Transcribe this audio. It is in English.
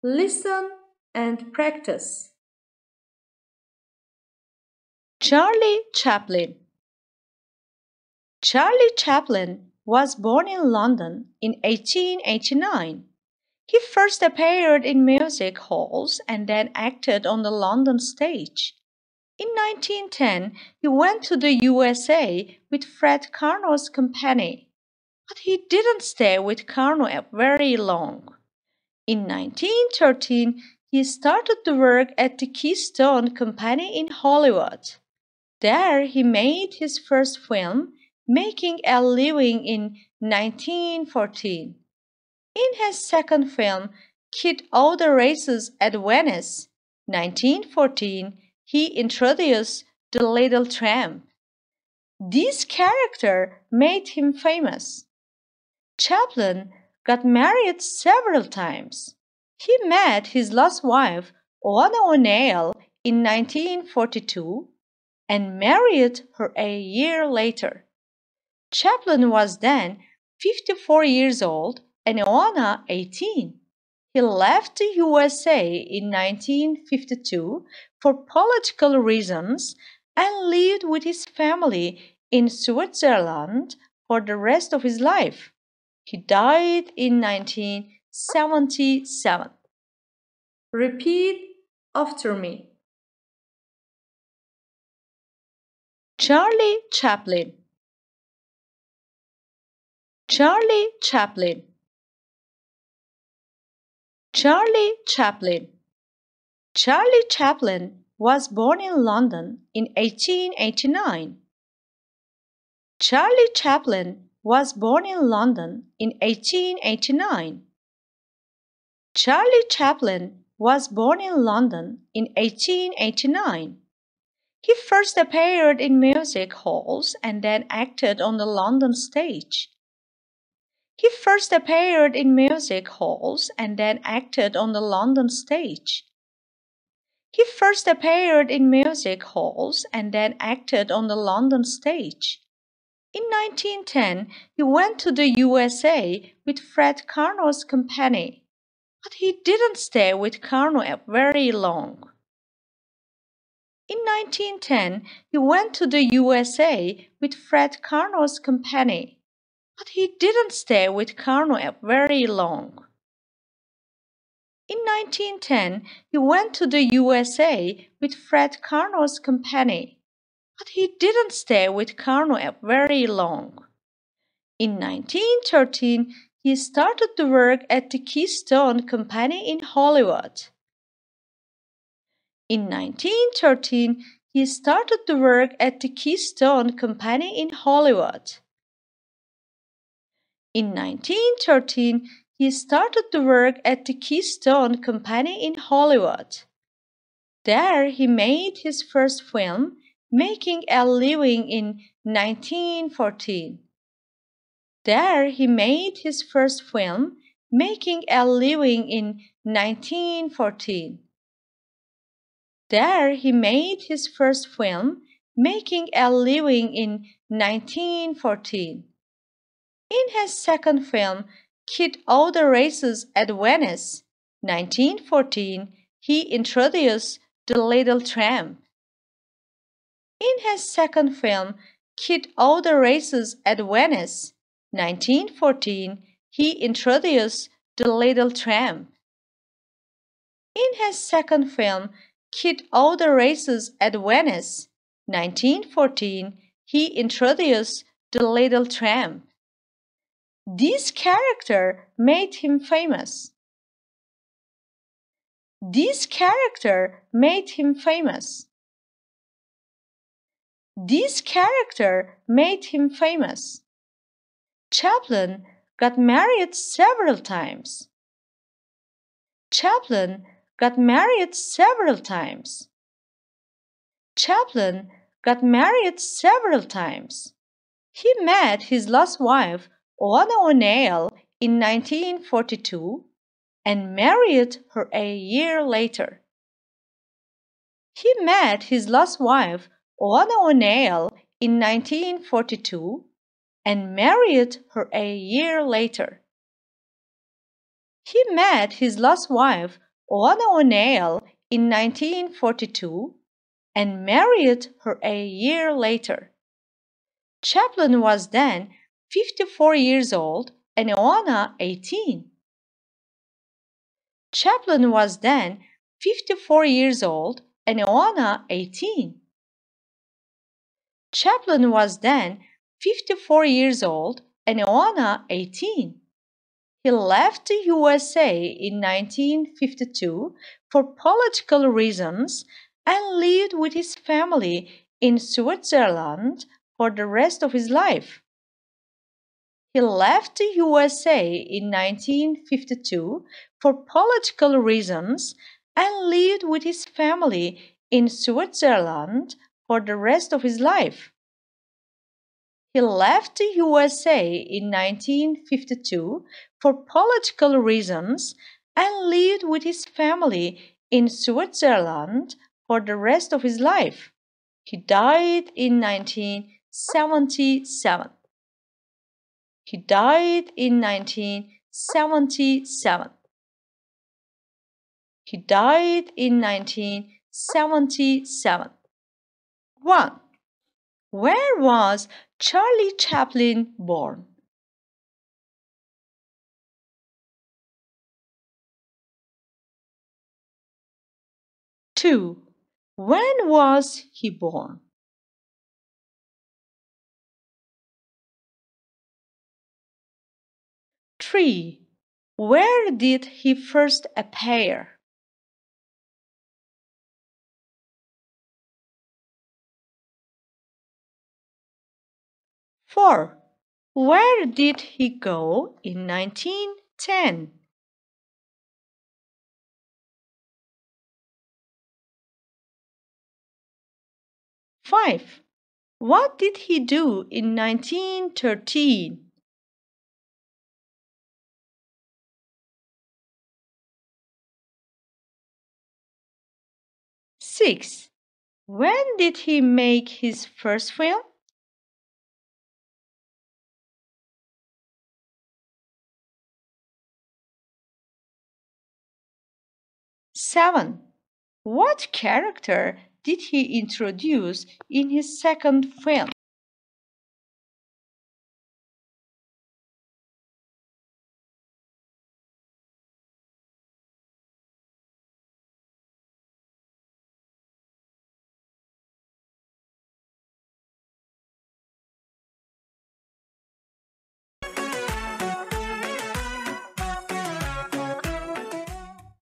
Listen and practice. Charlie Chaplin. Charlie Chaplin was born in London in 1889. He first appeared in music halls and then acted on the London stage. In 1910, he went to the USA with Fred Karno's company, but he didn't stay with Karno very long. In 1913, he started to work at the Keystone Company in Hollywood. There he made his first film, making a living in 1914. In his second film, Kid All the Races at Venice, 1914, he introduced the Little Tramp. This character made him famous. Chaplin got married several times. He met his last wife, Oana O'Neill, in 1942 and married her a year later. Chaplin was then 54 years old and Oana 18. He left the USA in 1952 for political reasons and lived with his family in Switzerland for the rest of his life. He died in 1977. Repeat after me. Charlie Chaplin. Charlie Chaplin. Charlie Chaplin. Charlie Chaplin was born in London in 1889. Charlie Chaplin was born in London in 1889. Charlie Chaplin was born in London in 1889. He first appeared in music halls and then acted on the London stage. He first appeared in music halls and then acted on the London stage. He first appeared in music halls and then acted on the London stage. In 1910, he went to the USA with Fred Karno's company, but he didn't stay with Karno very long. In 1910, he went to the USA with Fred Karno's company, but he didn't stay with Karno very long. In 1910, he went to the USA with Fred Karno's company, but he didn't stay with Karno very long. In 1913, he started to work at the Keystone Company in Hollywood. In 1913, he started to work at the Keystone Company in Hollywood. In 1913, he started to work at the Keystone Company in Hollywood. There he made his first film, making a living in 1914. There he made his first film, making a living in 1914. There he made his first film, making a living in 1914. In his second film, Kid All the Races at Venice, 1914, he introduced the Little Tramp. In his second film, Kid All the Races at Venice, 1914, he introduced the Little Tramp. In his second film, Kid All the Races at Venice, 1914, he introduced the Little Tramp. This character made him famous. This character made him famous. This character made him famous. Chaplin got married several times. Chaplin got married several times. Chaplin got married several times. He met his last wife, Oana O'Neill, in 1942 and married her a year later. He met his last wife, Oana O'Neill, in 1942 and married her a year later. He met his last wife, Oana O'Neill in 1942 and married her a year later. Chaplin was then 54 years old and Oana 18. Chaplin was then 54 years old and Oana 18. Chaplin was then 54 years old and Oana 18. He left the USA in 1952 for political reasons and lived with his family in Switzerland for the rest of his life. He left the USA in 1952 for political reasons and lived with his family in Switzerland for the rest of his life. He left the USA in 1952 for political reasons and lived with his family in Switzerland for the rest of his life. He died in 1977. He died in 1977. He died in 1977. 1. Where was Charlie Chaplin born? 2. When was he born? 3. Where did he first appear? 4. Where did he go in 1910? 5. What did he do in 1913? 6. When did he make his first film? 7. What character did he introduce in his second film?